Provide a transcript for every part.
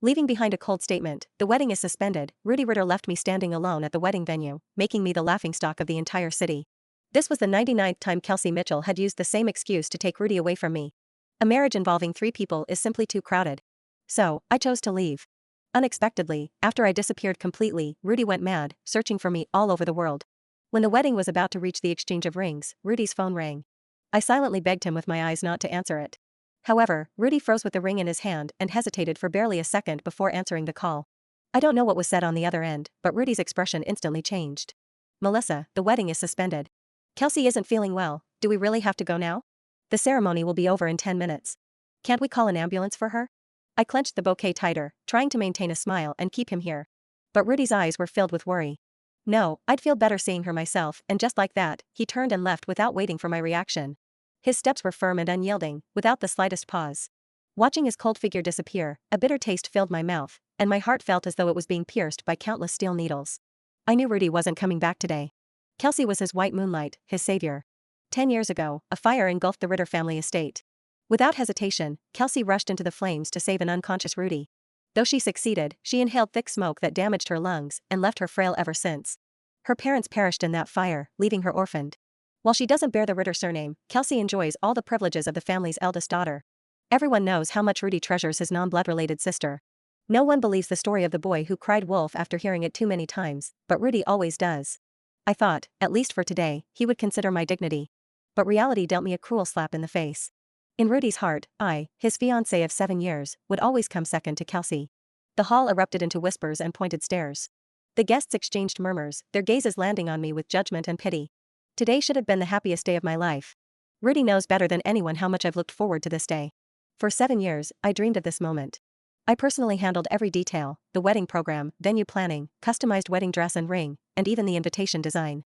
Leaving behind a cold statement, "The wedding is suspended," Rudy Ritter left me standing alone at the wedding venue, making me the laughingstock of the entire city. This was the 99th time Kelsey Mitchell had used the same excuse to take Rudy away from me. A marriage involving 3 people is simply too crowded. So, I chose to leave. Unexpectedly, after I disappeared completely, Rudy went mad, searching for me all over the world. When the wedding was about to reach the exchange of rings, Rudy's phone rang. I silently begged him with my eyes not to answer it. However, Rudy froze with the ring in his hand and hesitated for barely a second before answering the call. I don't know what was said on the other end, but Rudy's expression instantly changed. "Melissa, the wedding is suspended. Kelsey isn't feeling well, do we really have to go now? The ceremony will be over in 10 minutes. Can't we call an ambulance for her?" I clenched the bouquet tighter, trying to maintain a smile and keep him here. But Rudy's eyes were filled with worry. "No, I'd feel better seeing her myself," and just like that, he turned and left without waiting for my reaction. His steps were firm and unyielding, without the slightest pause. Watching his cold figure disappear, a bitter taste filled my mouth, and my heart felt as though it was being pierced by countless steel needles. I knew Rudy wasn't coming back today. Kelsey was his white moonlight, his savior. 10 years ago, a fire engulfed the Ritter family estate. Without hesitation, Kelsey rushed into the flames to save an unconscious Rudy. Though she succeeded, she inhaled thick smoke that damaged her lungs and left her frail ever since. Her parents perished in that fire, leaving her orphaned. While she doesn't bear the Ritter surname, Kelsey enjoys all the privileges of the family's eldest daughter. Everyone knows how much Rudy treasures his non-blood-related sister. No one believes the story of the boy who cried wolf after hearing it too many times, but Rudy always does. I thought, at least for today, he would consider my dignity. But reality dealt me a cruel slap in the face. In Rudy's heart, I, his fiancé of 7 years, would always come second to Kelsey. The hall erupted into whispers and pointed stares. The guests exchanged murmurs, their gazes landing on me with judgment and pity. Today should have been the happiest day of my life. Rudy knows better than anyone how much I've looked forward to this day. For 7 years, I dreamed of this moment. I personally handled every detail, the wedding program, venue planning, customized wedding dress and ring, and even the invitation design.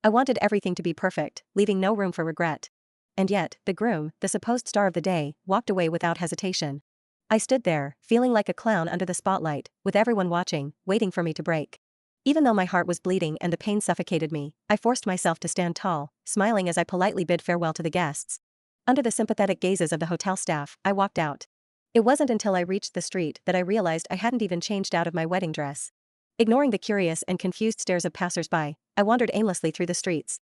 I wanted everything to be perfect, leaving no room for regret. And yet, the groom, the supposed star of the day, walked away without hesitation. I stood there, feeling like a clown under the spotlight, with everyone watching, waiting for me to break. Even though my heart was bleeding and the pain suffocated me, I forced myself to stand tall, smiling as I politely bid farewell to the guests. Under the sympathetic gazes of the hotel staff, I walked out. It wasn't until I reached the street that I realized I hadn't even changed out of my wedding dress. Ignoring the curious and confused stares of passers-by, I wandered aimlessly through the streets.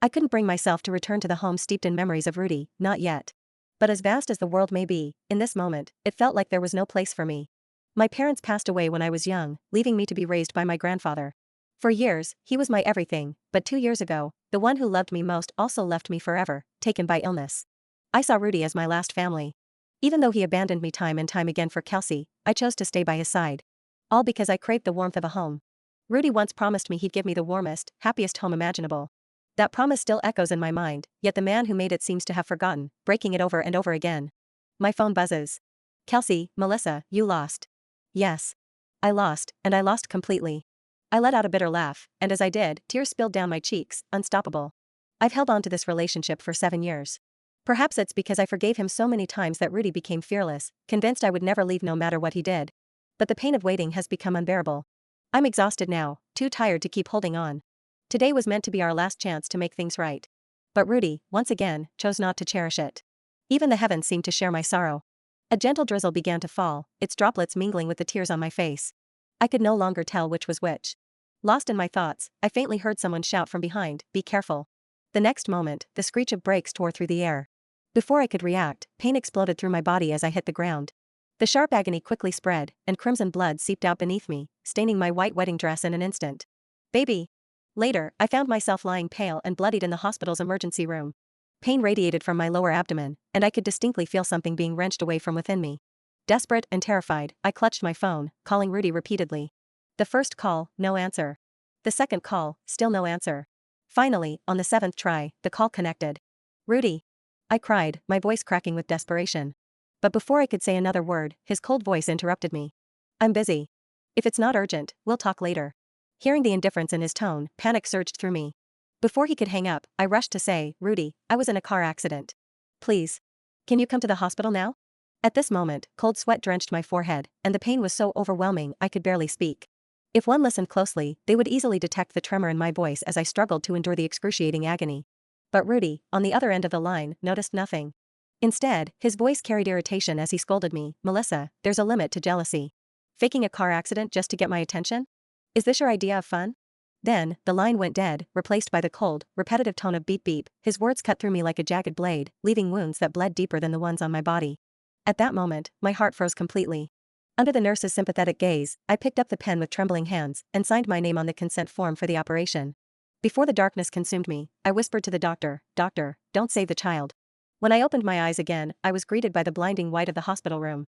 I couldn't bring myself to return to the home steeped in memories of Rudy, not yet. But as vast as the world may be, in this moment, it felt like there was no place for me. My parents passed away when I was young, leaving me to be raised by my grandfather. For years, he was my everything, but 2 years ago, the one who loved me most also left me forever, taken by illness. I saw Rudy as my last family. Even though he abandoned me time and time again for Kelsey, I chose to stay by his side. All because I craved the warmth of a home. Rudy once promised me he'd give me the warmest, happiest home imaginable. That promise still echoes in my mind, yet the man who made it seems to have forgotten, breaking it over and over again. My phone buzzes. "Kelsey, Melissa, you lost." Yes. I lost, and I lost completely. I let out a bitter laugh, and as I did, tears spilled down my cheeks, unstoppable. I've held on to this relationship for 7 years. Perhaps it's because I forgave him so many times that Rudy became fearless, convinced I would never leave no matter what he did. But the pain of waiting has become unbearable. I'm exhausted now, too tired to keep holding on. Today was meant to be our last chance to make things right. But Rudy, once again, chose not to cherish it. Even the heavens seemed to share my sorrow. A gentle drizzle began to fall, its droplets mingling with the tears on my face. I could no longer tell which was which. Lost in my thoughts, I faintly heard someone shout from behind, "Be careful." The next moment, the screech of brakes tore through the air. Before I could react, pain exploded through my body as I hit the ground. The sharp agony quickly spread, and crimson blood seeped out beneath me, staining my white wedding dress in an instant. "Baby." Later, I found myself lying pale and bloodied in the hospital's emergency room. Pain radiated from my lower abdomen, and I could distinctly feel something being wrenched away from within me. Desperate and terrified, I clutched my phone, calling Rudy repeatedly. The first call, no answer. The second call, still no answer. Finally, on the 7th try, the call connected. "Rudy," I cried, my voice cracking with desperation. But before I could say another word, his cold voice interrupted me. "I'm busy. If it's not urgent, we'll talk later." Hearing the indifference in his tone, panic surged through me. Before he could hang up, I rushed to say, "Rudy, I was in a car accident. Please. Can you come to the hospital now?" At this moment, cold sweat drenched my forehead, and the pain was so overwhelming I could barely speak. If one listened closely, they would easily detect the tremor in my voice as I struggled to endure the excruciating agony. But Rudy, on the other end of the line, noticed nothing. Instead, his voice carried irritation as he scolded me, "Melissa, there's a limit to jealousy. Faking a car accident just to get my attention? Is this your idea of fun? Then, the line went dead, replaced by the cold, repetitive tone of beep beep. His words cut through me like a jagged blade, leaving wounds that bled deeper than the ones on my body. At that moment, my heart froze completely. Under the nurse's sympathetic gaze, I picked up the pen with trembling hands and signed my name on the consent form for the operation. Before the darkness consumed me, I whispered to the doctor, "Doctor, don't save the child." When I opened my eyes again, I was greeted by the blinding white of the hospital room.